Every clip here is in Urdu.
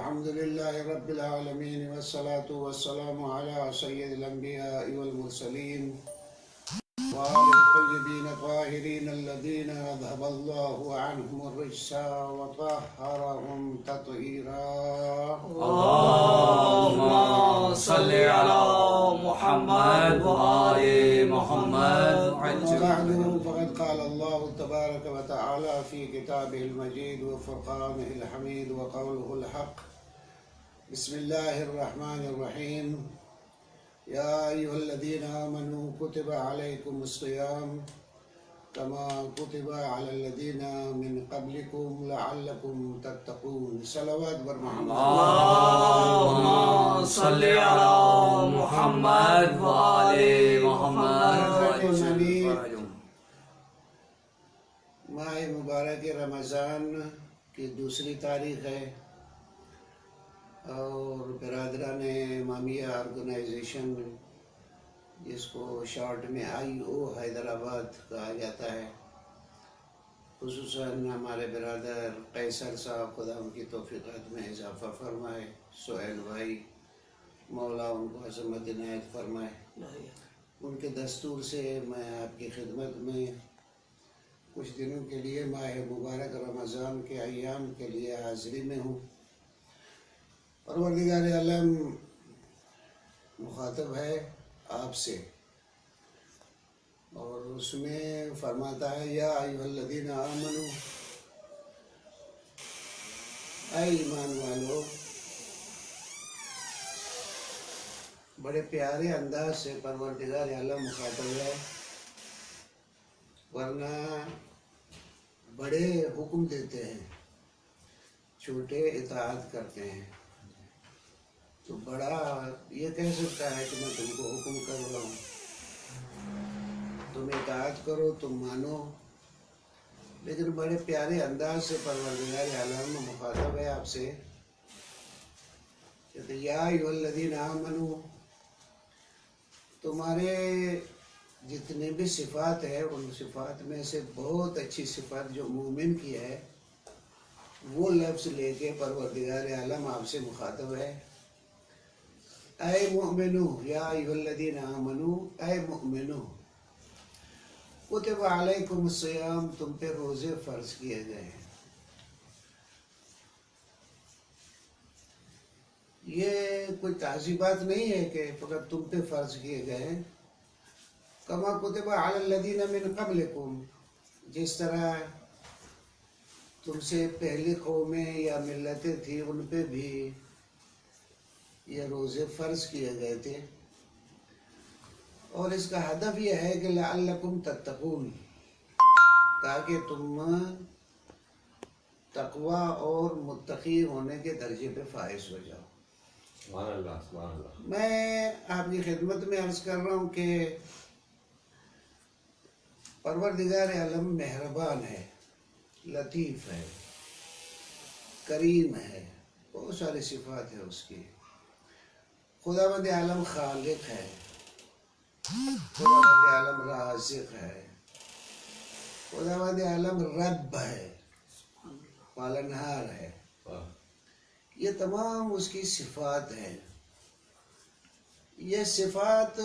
الحمد لله رب العالمين والصلاة والسلام على سيد الأنبياء والمرسلين وآل الطيبين الطاهرين الذين أذهب الله عنهم الرجس وطهرهم تطهيرا. اللهم صل على محمد وآل محمد. وبعد فقد قال الله تبارك وتعالى في كتابه المجيد وفرقانه الحميد وقوله الحق. بسم الله الرحمن الرحيم. يا أيها الذين آمنوا كتب عليكم الصيام كما كتب على الذين من قبلكم لعلكم تتقون. صلوات بر محمد. اللهم صل على محمد وآل محمد. ماہ مبارک رمضان کی دوسری تاریخ ہے اور برادران امامیہ آرگنائزیشن جس کو شارٹ میں IO حیدرآباد کہا جاتا ہے، خصوصاً ہمارے برادر قیصر صاحب، خدا ان کی توفیقات میں اضافہ فرمائے، سہیل بھائی مولا ان کو عظمت عنایت فرمائے، ان کے دستور سے میں آپ کی خدمت میں کچھ دنوں کے لیے ماہ مبارک رمضان کے ایام کے لیے حاضری میں ہوں۔ پروردگار عالم مخاطب ہے آپ سے اور اس میں فرماتا ہے یا ایھا الذین آمنو، اے ایمان والو۔ بڑے پیارے انداز سے پروردگار عالم مخاطب ہے، ورنہ بڑے حکم دیتے ہیں، چھوٹے اطاعت کرتے ہیں، تو بڑا یہ کہہ سکتا ہے کہ میں تم کو حکم کر رہا ہوں، تم اطاعت کرو، تم مانو، لیکن بڑے پیارے انداز سے پروردگار عالم مخاطب ہے آپ سے، کہتے یا ایھا الذین آمنو، تمہارے جتنے بھی صفات ہے ان صفات میں سے بہت اچھی صفات جو مومن کی ہے، وہ لفظ لے کے پروردگار عالم آپ سے مخاطب ہے۔ اے مؤمنو، یا ایھا الذین آمنو، اے مؤمنو، کتب علیکم الصیام، تم پہ روزے فرض کیے گئے ہیں۔ یہ کوئی تعزیبات نہیں ہے کہ فقط تم پہ فرض کیے گئے ہیں، کما کتب علی الذین من قبلکم، جس طرح تم سے پہلی قومیں یا ملتیں تھیں ان پہ بھی یہ روزے فرض کیے گئے تھے، اور اس کا ہدف یہ ہے کہ لعلکم تتقون، تاکہ تم تقوی اور متقی ہونے کے درجے پہ فائز ہو جاؤ۔ سبحان اللہ، سبحان اللہ۔ میں آپ کی خدمت میں عرض کر رہا ہوں کہ پروردگار عالم مہربان ہے، لطیف ہے، کریم ہے، بہت ساری صفات ہے اس کی۔ خداوند عالم خالق ہے، خداوند عالم رازق ہے، خداوند عالم رب ہے، پالنہار ہے، یہ تمام اس کی صفات ہیں۔ یہ صفات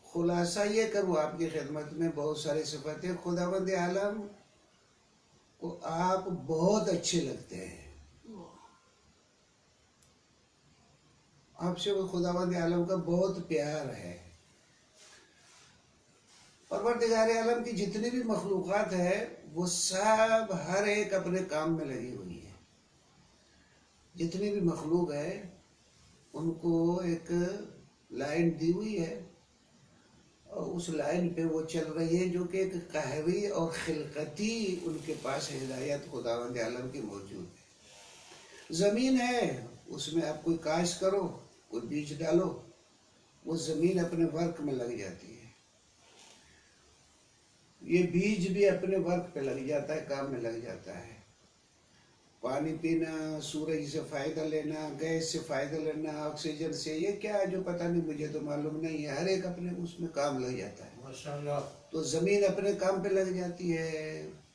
خلاصہ یہ کروں آپ کی خدمت میں، بہت ساری صفاتیں خداوند عالم کو آپ بہت اچھے لگتے ہیں، آپ سے وہ خداوند عالم کا بہت پیار ہے۔ پروردگار عالم کی جتنی بھی مخلوقات ہے وہ سب ہر ایک اپنے کام میں لگی ہوئی ہے۔ جتنی بھی مخلوق ہے ان کو ایک لائن دی ہوئی ہے اور اس لائن پہ وہ چل رہی ہے، جو کہ ایک قہری اور خلقتی ان کے پاس ہدایت خداوند عالم کی موجود ہے۔ زمین ہے، اس میں آپ کوئی کاشت کرو، کوئی بیج ڈالو، وہ زمین اپنے ورک میں لگ جاتی ہے، یہ بیج بھی اپنے ورک پہ لگ جاتا ہے، کام میں لگ جاتا ہے۔ پانی پینا، سورج سے فائدہ لینا، گیس سے فائدہ لینا، آکسیجن سے، یہ کیا ہے جو پتہ نہیں، مجھے تو معلوم نہیں ہے، ہر ایک اپنے اس میں کام لگ جاتا ہے۔ ماشاءاللہ۔ تو زمین اپنے کام پہ لگ جاتی ہے،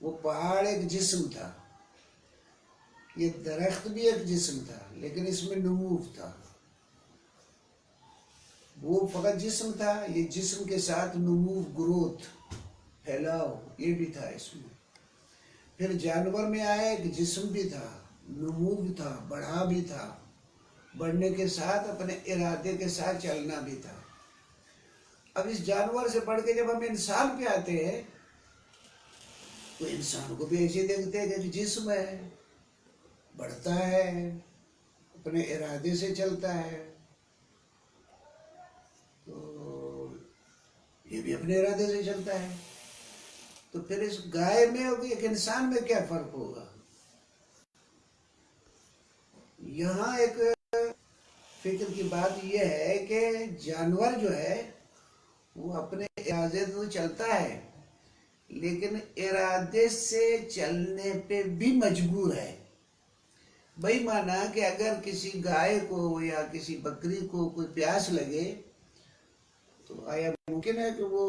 وہ پہاڑ ایک جسم تھا، یہ درخت بھی ایک جسم تھا، لیکن اس میں نمو تھا۔ وہ فقط جسم تھا، یہ جسم کے ساتھ نمو، گروتھ، پھیلاؤ یہ بھی تھا اس میں۔ پھر جانور میں آئے، ایک جسم بھی تھا، نمو بھی تھا، بڑھا بھی تھا، بڑھنے کے ساتھ اپنے ارادے کے ساتھ چلنا بھی تھا۔ اب اس جانور سے بڑھ کے جب ہم انسان پہ آتے ہیں تو انسان کو بھی ایسے دیکھتے ہیں کہ جسم ہے، بڑھتا ہے، اپنے ارادے سے چلتا ہے، تو یہ بھی اپنے ارادے سے چلتا ہے۔ تو پھر اس گائے میں اور ایک انسان میں کیا فرق ہوگا؟ یہاں ایک فکر کی بات یہ ہے کہ جانور جو ہے وہ اپنے ارادے سے تو چلتا ہے، لیکن ارادے سے چلنے پہ بھی مجبور ہے۔ بھائی مانا کہ اگر کسی گائے کو یا کسی بکری کو کوئی پیاس لگے تو آیا ممکن ہے کہ وہ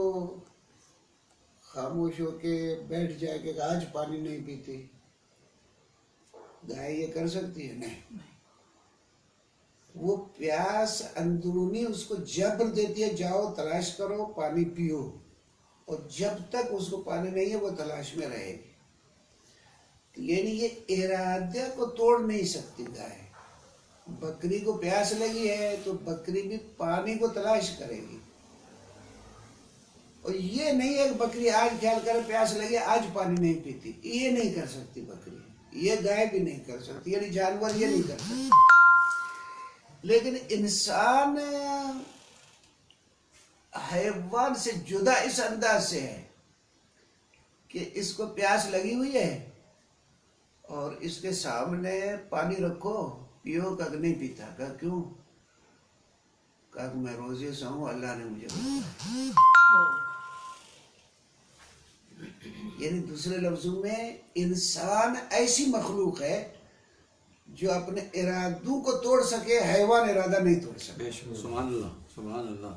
خاموش ہو کے بیٹھ جائے کہ آج پانی نہیں پیتی؟ گائے یہ کر سکتی ہے؟ نہیں۔ وہ پیاس اندرونی اس کو جبر دیتی ہے، جاؤ تلاش کرو پانی پیو، اور جب تک اس کو پانی نہیں ہے وہ تلاش میں رہے گی۔ یعنی یہ ارادے کو توڑ نہیں سکتی گائے۔ بکری کو پیاس لگی ہے تو بکری بھی پانی کو تلاش کرے گی، اور یہ نہیں ہے کہ بکری آج خیال کرے پیاس لگی آج پانی نہیں پیتی، یہ نہیں کر سکتی بکری، یہ گائے بھی نہیں کر سکتی، یعنی جانور یہ نہیں کر سکتی۔ لیکن انسان حیوان سے جدا اس انداز سے ہے کہ اس کو پیاس لگی ہوئی ہے اور اس کے سامنے پانی رکھو، پیو، کہ نہیں پیتا، کہ کیوں؟ کہ میں روزے سے ہوں، اللہ نے مجھے بتایا۔ یعنی دوسرے لفظوں میں انسان ایسی مخلوق ہے جو اپنے ارادوں کو توڑ سکے، حیوان ارادہ نہیں توڑ سکے۔ سبحان اللہ، سبحان اللہ۔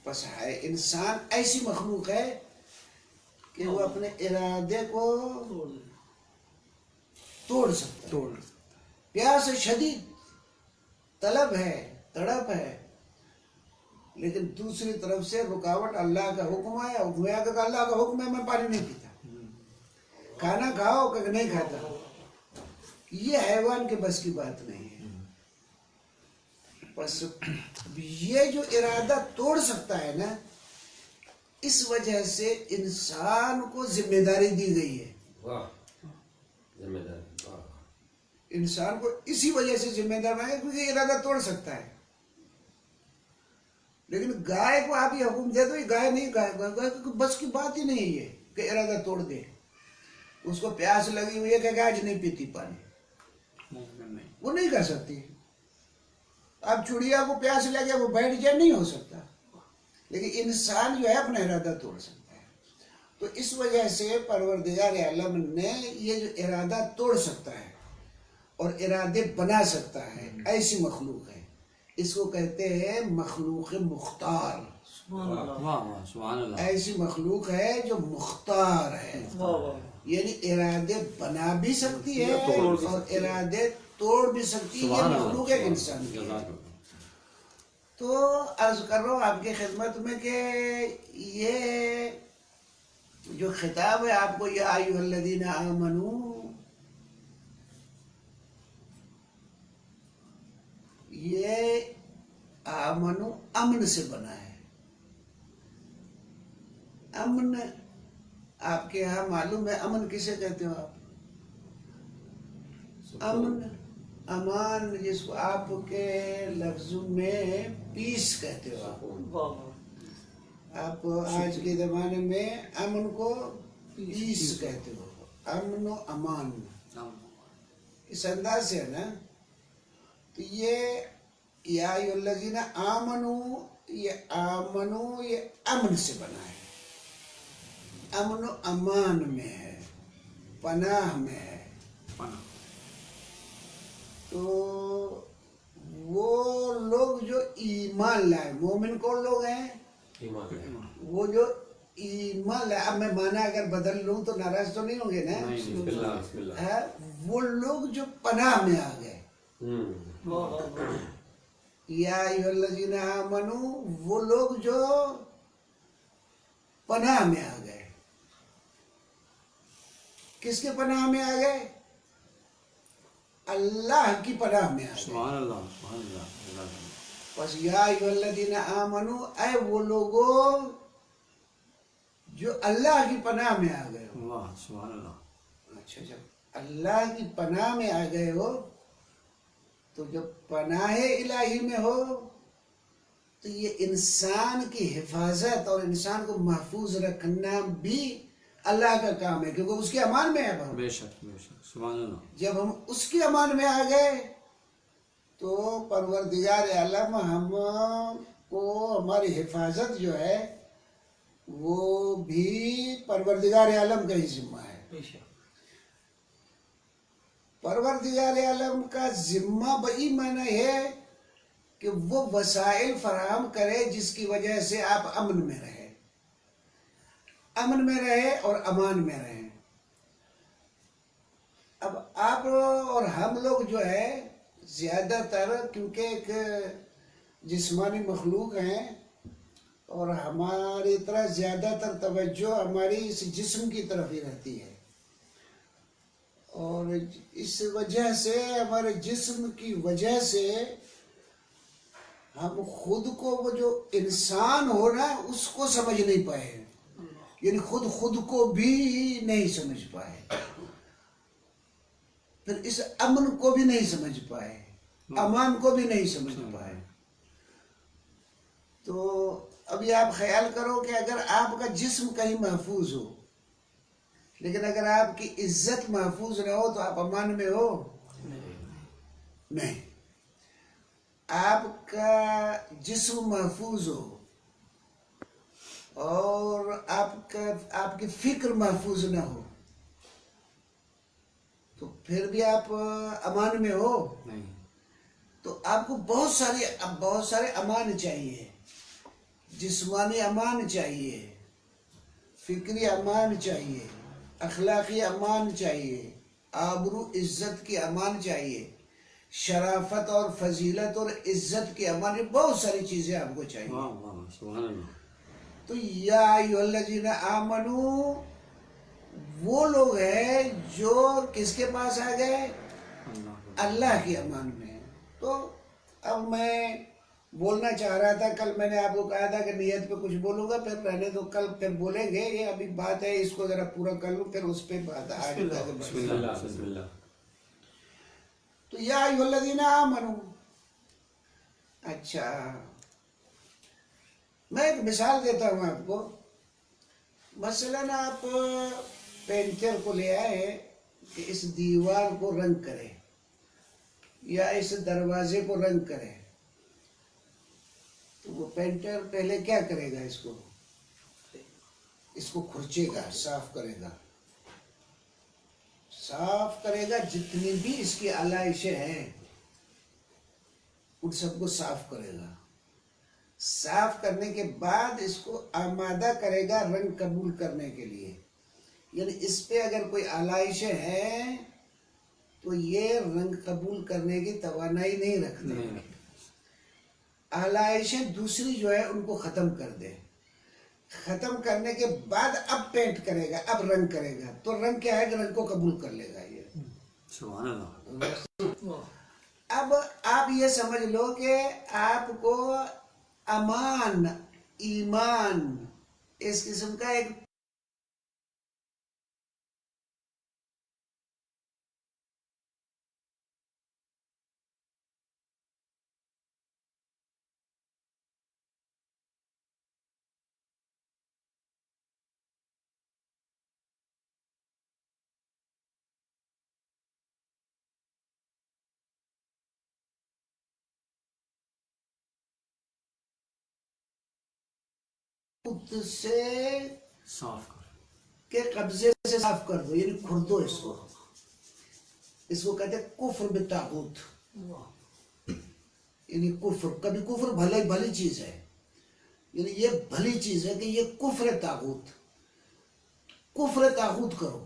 بس ہے انسان ایسی مخلوق ہے کہ وہ اپنے ارادے کو توڑ سکتا ہے۔ پیاس شدید طلب ہے، تڑپ ہے، لیکن دوسری طرف سے رکاوٹ اللہ کا حکم ہے، کہ اللہ کا حکم ہے میں پانی نہیں پیتا، کھانا کھاؤ کہ نہیں کھاتا۔ یہ حیوان کے بس کی بات نہیں ہے۔ بس یہ جو ارادہ توڑ سکتا ہے نا، اس وجہ سے انسان کو ذمہ داری دی گئی ہے۔ واہ، ذمہ داری، واہ۔ انسان کو اسی وجہ سے ذمہ دار بنایا کیونکہ ارادہ توڑ سکتا ہے۔ لیکن گائے کو آپ یہ حکم دے دو، یہ گائے نہیں، گائے کو بس کی بات ہی نہیں ہے یہ کہ ارادہ توڑ دے۔ اس کو پیاس لگی ہوئی ہے کہ آج نہیں پیتی پانی، وہ نہیں کر سکتی۔ اب چڑیا کو پیاس لگے وہ بیٹھ جائے، نہیں ہو سکتا، لیکن انسان جو ہے اپنا ارادہ توڑ سکتا ہے۔ تو اس وجہ سے پروردگار عالم نے یہ جو ارادہ توڑ سکتا ہے اور ارادے بنا سکتا ہے، ایسی مخلوق ہے، اس کو کہتے ہیں مخلوق مختار۔ سبحان اللہ۔ ایسی مخلوق ہے جو مختار ہے، یعنی ارادے بنا بھی سکتی ہے اور ارادے توڑ بھی سکتی ہے۔ یہ مخلوق ایک انسان کی ہے۔ تو عرض کر رہا ہوں آپ کی خدمت میں کہ یہ جو خطاب ہے آپ کو، یا ایھا الذین آمنو، یہ آمنو امن سے بنا ہے۔ امن آپ کے یہاں معلوم ہے امن کسے کہتے ہو آپ؟ امن، امان، جس کو آپ کے لفظوں میں پیس کہتے ہو آپ آج کے زمانے میں امن کو پیس کہتے ہو، امن و امان اس انداز سے ہے نا۔ تو یہ یا ایھا الذین آمنو، یہ آمنو یہ امن سے بنا ہے، امن و امان میں ہے، پناہ میں ہے۔ تو وہ لوگ جو ایمان لائے، مومن کون لوگ ہیں؟ ایمان ہے۔ وہ جو ایمان، اب میں معنی اگر بدل لوں تو ناراض تو نہیں ہوں گے نا؟ نہیں بسم اللہ بسم اللہ. ہے وہ لوگ جو پناہ میں آ گئے. یا ایھا الذین آمنو، وہ لوگ جو پناہ میں آ گئے. کس کے پناہ میں آ گئے؟ اللہ کی پناہ میں آ گئے. سبحان اللہ سبحان اللہ. بس یا ایھا الذین آمنو، اے وہ لوگوں جو اللہ کی پناہ میں آ گئے ہو. واہ سبحان اللہ. اچھا، جب اللہ کی پناہ میں آ گئے ہو تو جب پناہ الہی میں ہو تو یہ انسان کی حفاظت اور انسان کو محفوظ رکھنا بھی اللہ کا کام ہے، کیونکہ اس کے امان میں ہے. بے شک بے شک سبحان اللہ. جب ہم اس کے امان میں آ گئے تو پروردگار عالم ہم کو، ہماری حفاظت جو ہے وہ بھی پروردگار عالم کا ہی ذمہ ہے. پروردگار عالم کا ذمہ بئی معنی ہے کہ وہ وسائل فراہم کرے جس کی وجہ سے آپ امن میں رہے، امن میں رہے اور امان میں رہے. اب آپ اور ہم لوگ جو ہے زیادہ تر، کیونکہ ایک جسمانی مخلوق ہیں اور ہماری طرح زیادہ تر توجہ ہماری اس جسم کی طرف ہی رہتی ہے، اور اس وجہ سے، ہمارے جسم کی وجہ سے ہم خود کو، وہ جو انسان ہونا اس کو سمجھ نہیں پائے، یعنی خود کو بھی نہیں سمجھ پائے، پھر اس امن کو بھی نہیں سمجھ پائے، امان کو بھی نہیں سمجھ پائے. تو ابھی آپ خیال کرو کہ اگر آپ کا جسم کہیں محفوظ ہو، لیکن اگر آپ کی عزت محفوظ نہ ہو تو آپ امان میں ہو؟ نہیں. آپ کا جسم محفوظ ہو اور آپ کی فکر محفوظ نہ ہو تو پھر بھی آپ امان میں ہو؟ نہیں. تو آپ کو بہت سارے امان چاہیے. جسمانی امان چاہیے، فکری امان چاہیے، اخلاقی امان چاہیے، آبرو عزت کی امان چاہیے، شرافت اور فضیلت اور عزت کی امان، بہت ساری چیزیں آپ کو چاہیے. واہ واہ سبحان اللہ. تو یا ایھا الذین آمنو وہ لوگ ہیں جو کس کے پاس آ گئے؟ اللہ کی امان میں. تو اب میں بولنا چاہ رہا تھا، کل میں نے آپ کو کہا تھا کہ نیت پہ کچھ بولوں گا، پھر رہنے دو، کل پھر بولیں گے. یہ ابھی بات ہے، اس کو ذرا پورا کر لوں، پھر اس پہ بات آگے تک. بسم اللہ بسم اللہ. تو یا ایھا الذین آمنو. اچھا، میں ایک مثال دیتا ہوں آپ کو. مثلاً آپ پینٹر کو لے آئے کہ اس دیوار کو رنگ کرے یا اس دروازے کو رنگ کرے، تو وہ پینٹر پہلے کیا کرے گا؟ اس کو کھرچے گا، صاف کرے گا، جتنی بھی اس کی علائشیں ہیں ان سب کو صاف کرے گا. صاف کرنے کے بعد اس کو آمادہ کرے گا رنگ قبول کرنے کے لیے. یعنی اس پہ اگر کوئی علائشیں ہیں تو یہ رنگ قبول کرنے کی توانائی نہیں رکھتے. علائشیں دوسری جو ہے ان کو ختم کر دے. ختم کرنے کے بعد اب پینٹ کرے گا، اب رنگ کرے گا، تو رنگ کیا ہے کہ رنگ کو قبول کر لے گا. یہ سبحان اللہ. اب آپ یہ سمجھ لو کہ آپ کو امان، ایمان، اس قسم کا ایک سے صاف کر کے قبضے سے صاف کر دو، یعنی کھر دو اس کو کہتے ہیں کفر بالطاغوت. یعنی کفر، کبھی کفر بھلی چیز ہے، یعنی یہ بھلی چیز ہے کہ یہ کفر طاغوت کرو،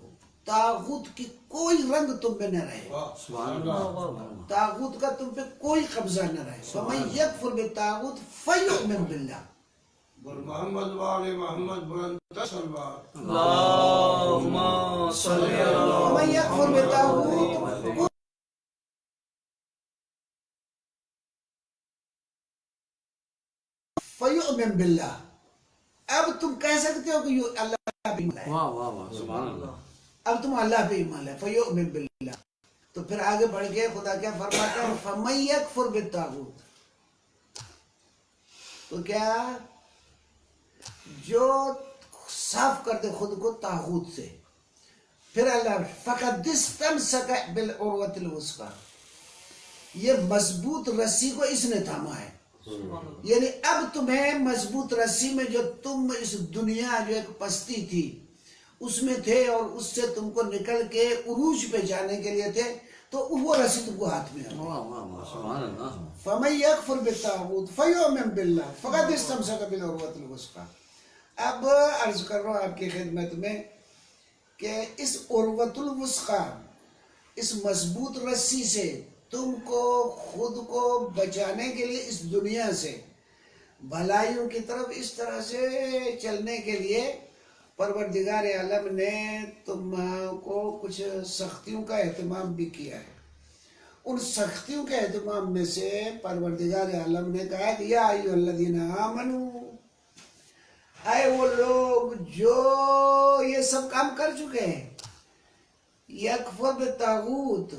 طاغوت کی کوئی رنگ تم پہ نہ رہے، سبحان اللہ طاغوت کا تم پہ کوئی قبضہ نہ رہے. فمن یکفر بالطاغوت فیؤمن باللہ. محمد وآل محمد بلند صلوات. اللهم صل على فمن یکفر بالطاغوت فیؤمن باللہ. اب تم کہہ سکتے ہو کہ یہ اللہ پہ ایمان ہے، واہ واہ واہ سبحان اللہ اب تم اللہ پہ ایمان ہے. فیؤمن باللہ. تو پھر آگے بڑھ کے خدا کیا فرماتا ہے؟ فمن یکفر بالطاغوت. تو کیا جو صاف کر دے خود کو طاغوت سے. پھر اللہ فقد استمسک بالعروۃ الوثقی، یہ مضبوط رسی کو اس نے تھاما ہے. یعنی اب تمہیں مضبوط رسی میں، جو تم اس دنیا جو ایک پستی تھی اس میں تھے اور اس سے تم کو نکل کے عروج پہ جانے کے لیے تھے، تو وہ رسی تم کو ہاتھ میں آ گئی. واہ واہ واہ سبحان اللہ فمن یکفر بالطاغوت فیؤمن باللہ فقد استمسک بالعروۃ الوثقی. اب عرض کر رہا ہوں آپ کی خدمت میں کہ اس عروۃ الوثقی، اس مضبوط رسی سے تم کو خود کو بچانے کے لیے اس دنیا سے بھلائیوں کی طرف اس طرح سے چلنے کے لیے پروردگار عالم نے تم کو کچھ سختیوں کا اہتمام بھی کیا ہے. ان سختیوں کے اہتمام میں سے پروردگار عالم نے کہا کہ یا ایھا الذین آمنوا، اے وہ لوگ جو یہ سب کام کر چکے ہیں، یکفر بالطاغوت،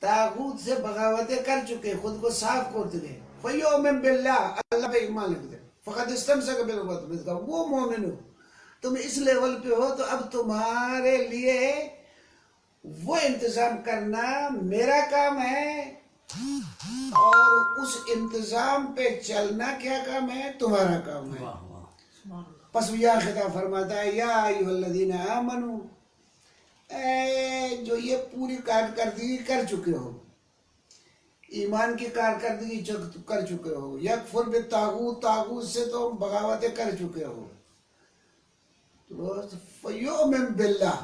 طاغوت سے بغاوتیں کر چکے، خود کو صاف کر چکے، فیؤمن باللہ، اللہ پہ ایمان رکھتے، فقد استمسک بالعروۃ الوثقی، وہ مومن ہو. تم اس لیول پہ ہو تو اب تمہارے لیے وہ انتظام کرنا میرا کام ہے، اور اس انتظام پہ چلنا کیا کام ہے؟ تمہارا کام ہے. واہ واہ پس یہ خطاب فرماتا ہے یا ایھا الذین آمنوا، اے جو یہ پوری کارکردگی کر چکے ہو، ایمان کی کارکردگی کر چکے ہو، یکفر بالطاغوت، طاغوت سے تو بغاوتیں کر چکے ہو، تو فیؤمن باللہ،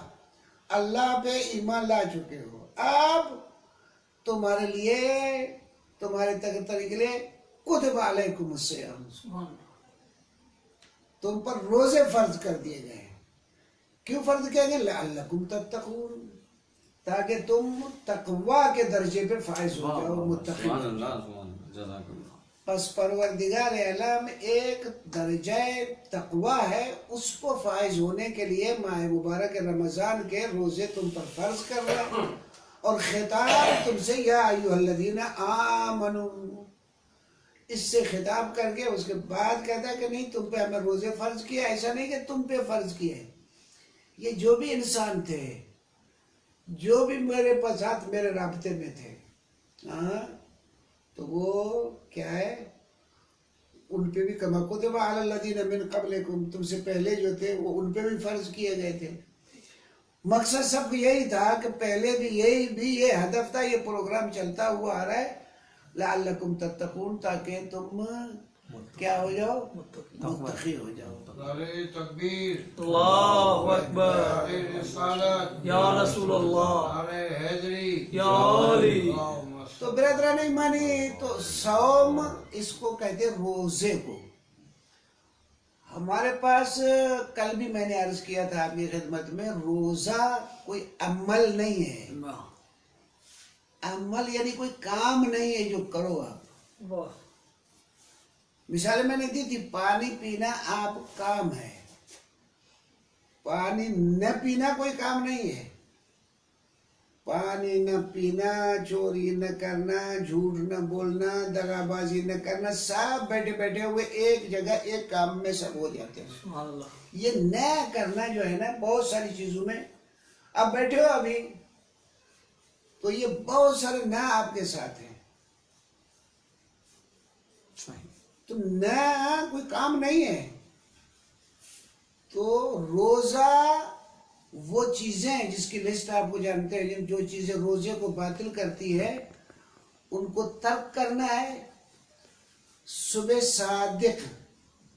اللہ پہ ایمان لا چکے ہو. اب تمہارے لیے، تمہارے طریقے کے لیے کتب علیکم الصیام، تم پر روزے فرض کر دیے گئے ہیں. کیوں فرض کیا گئے؟ لعلکم تتقون، تاکہ تم تقوی کے درجے پہ فائز ہو جاؤ، متقی سبحان ہو اللہ جاؤ. سبحان اللہ جزاک اللہ. پس پروردگار عالم ایک درجہ تقوی ہے، اس کو فائز ہونے کے لیے ماہ مبارک رمضان کے روزے تم پر فرض کر رہا ہے، اور خطاب تم سے یا ایھا الذین آمنوا، اس سے خطاب کر کے اس کے بعد کہتا ہے کہ نہیں تم پہ ہمیں روزے فرض کیا. ایسا نہیں کہ تم پہ فرض کیے، یہ جو بھی انسان تھے، جو بھی میرے ساتھ میرے رابطے میں تھے، تو وہ کیا ہے، ان پہ بھی کما کتب علی الذین من قبلکم، تم سے پہلے جو تھے وہ ان پہ بھی فرض کیے گئے تھے. مقصد سب کو یہی تھا کہ پہلے بھی یہ ہدف تھا، یہ پروگرام چلتا ہوا آ رہا ہے، لعلکم تتقون، تاکہ تم کیا ہو جاؤ؟ متقی ہو جاؤ. نعرہ تکبیر، اللہ اکبر، نعرہ رسالت، یا رسول اللہ، نعرہ حیدری، یا علی. اللہم تو برادران ایمانی، تو صوم اس کو کہتے ہیں روزے کو. ہمارے پاس کل بھی میں نے عرض کیا تھا آپ کی خدمت میں، روزہ کوئی عمل نہیں ہے. عمل یعنی کوئی کام نہیں ہے جو کرو آپ. مثال میں نے دی تھی، پانی پینا آپ کام ہے، پانی نہ پینا کوئی کام نہیں ہے. پانی نہ پینا، چوری نہ کرنا، جھوٹ نہ بولنا، دغا بازی نہ کرنا، سب بیٹھے بیٹھے ہوئے ایک جگہ ایک کام میں سب ہو جاتے ہیں. سبحان اللہ. یہ نہ کرنا جو ہے نا بہت ساری چیزوں میں، اب بیٹھے ہو ابھی تو یہ بہت سارے نہ آپ کے ساتھ ہیں، تو نہ کوئی کام نہیں ہے. تو روزہ وہ چیزیں ہیں جس کی لسٹ آپ کو جانتے ہیں، جو چیزیں روزے کو باطل کرتی ہے ان کو ترک کرنا ہے. صبح صادق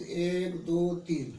1 2 3।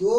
2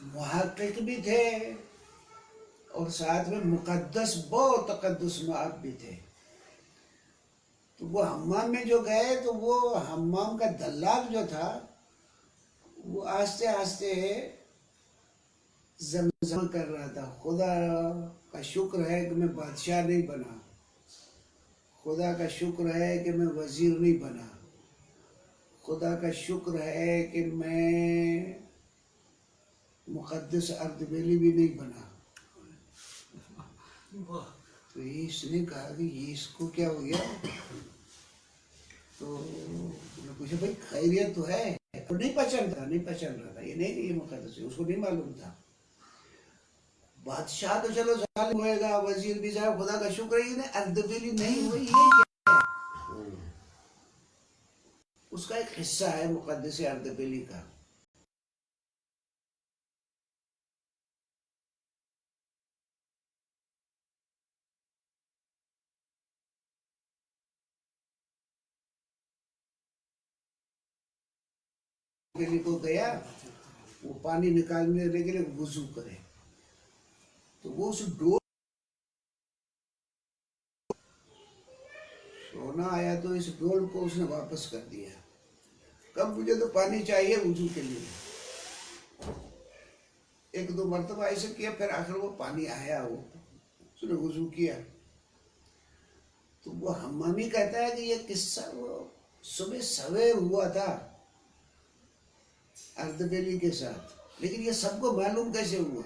محقق بھی تھے اور ساتھ میں مقدس بہت تقدس مآب بھی تھے. تو وہ حمام میں جو گئے تو وہ حمام کا دلال جو تھا وہ آہستہ آہستہ زمزم کر رہا تھا، خدا کا شکر ہے کہ میں بادشاہ نہیں بنا، خدا کا شکر ہے کہ میں وزیر نہیں بنا، خدا کا شکر ہے کہ میں مقدس اردبیلی بھی نہیں بنا. تو اس نے کہا کہ یہ اس کو کیا ہو گیا. تو انہوں نے پوچھا بھائی خیریت تو ہے. وہ نہیں پہچان رہا تھا یہ نہیں کہ یہ مقدس ہے، اس کو نہیں معلوم تھا. بادشاہ تو چلو ظالم ہوئے گا، وزیر بھی جائے، خدا کا شکر ہے یہ اردبیلی نہیں ہوئی، یہ کیا ہے؟ اس کا ایک حصہ ہے مقدس اردبیلی کا. کو گیا وہ پانی نکالنے کے لیے وضو کرے تو وہ اس ڈول سونا آیا تو اس ڈول کو اس نے واپس کر دیا. کب مجھے تو پانی چاہیے وضو کے لیے. ایک دو مرتبہ ایسے کیا، پھر آخر وہ پانی آیا، وہ اس نے وضو کیا. تو وہ حمامی کہتا ہے کہ یہ قصہ وہ صبح سویر ہوا تھا اردبیلی کے ساتھ، لیکن یہ سب کو معلوم کیسے ہوا؟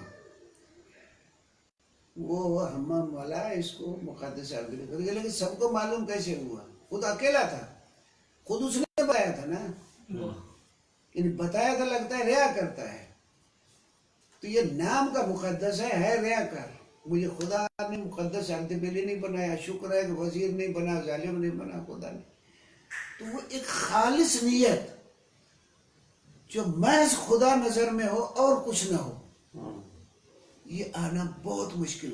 وہ حمام والا اس کو مقدس اردبیلی کر گیا، لیکن سب کو معلوم کیسے ہوا؟ خود اکیلا تھا، خود اس نے بتایا تھا نا. بتایا تھا، لگتا ہے ریا کرتا ہے. تو یہ نام کا مقدس ہے ریا کر. مجھے خدا نے مقدس اردبیلی نہیں بنایا، شکر ہے کہ وزیر نہیں بنا، ظالم نہیں بنا خدا نے. تو وہ ایک خالص نیت جو محض خدا نظر میں ہو اور کچھ نہ ہو، یہ آنا بہت مشکل.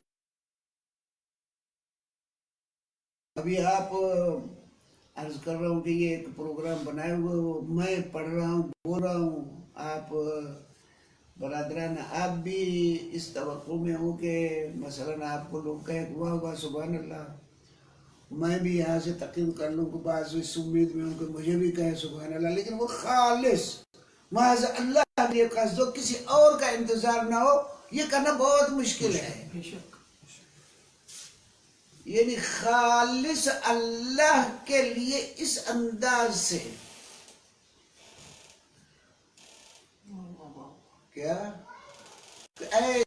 ابھی آپ عرض کر رہا ہوں کہ یہ ایک پروگرام بنائے ہوئے میں پڑھ رہا ہوں، بول رہا ہوں، آپ برادران آپ بھی اس توقع میں ہوں کہ مثلا آپ کو لوگ کہیں واہ واہ سبحان اللہ. میں بھی یہاں سے تقریر کر لوں کہ بعض اس امید میں ہوں کہ مجھے بھی کہیں سبحان اللہ، لیکن وہ خالص محض اللہ کے قصد ہو، کسی اور کا انتظار نہ ہو، یہ کرنا بہت مشکل ہے. یعنی خالص اللہ کے لیے اس انداز سے کیا کہ اے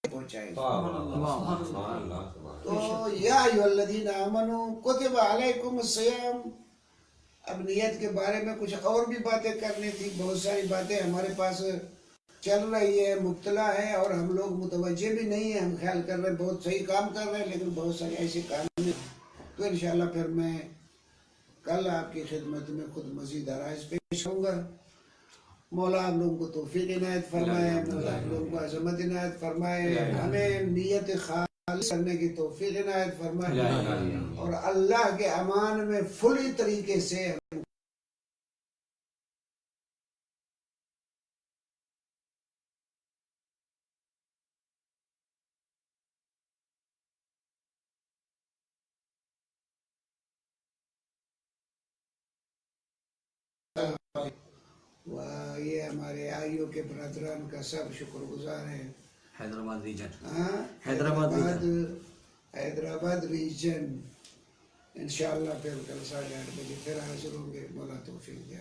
پہنچائے. تو یا ایھا الذین آمنوا کتب علیکم الصیام. اب نیت کے بارے میں کچھ اور بھی باتیں کرنی تھی. بہت ساری باتیں ہمارے پاس چل رہی ہے، مبتلا ہے، اور ہم لوگ متوجہ بھی نہیں ہیں. ہم خیال کر رہے ہیں بہت صحیح کام کر رہے ہیں، لیکن بہت سارے ایسے کام ہیں. تو انشاءاللہ پھر میں کل آپ کی خدمت میں خود مزید آرائز پیش ہوں گا. مولا ہم لوگوں کو توفیق عنایت فرمائے، مولا ہم لوگوں کو عظمت عنایت فرمائے، ہمیں نیت خالص کرنے کی توفیق عنایت فرمائے، اور اللہ کے امان میں فلی طریقے سے یہ ہمارے آئیوں کے برادران کا سب شکر گزار ہیں. Hyderabad region, Hyderabad region. انشاءاللہ پھر کل 8:30 بجے پھر حاضر ہوں گے. مولا توفیق دے.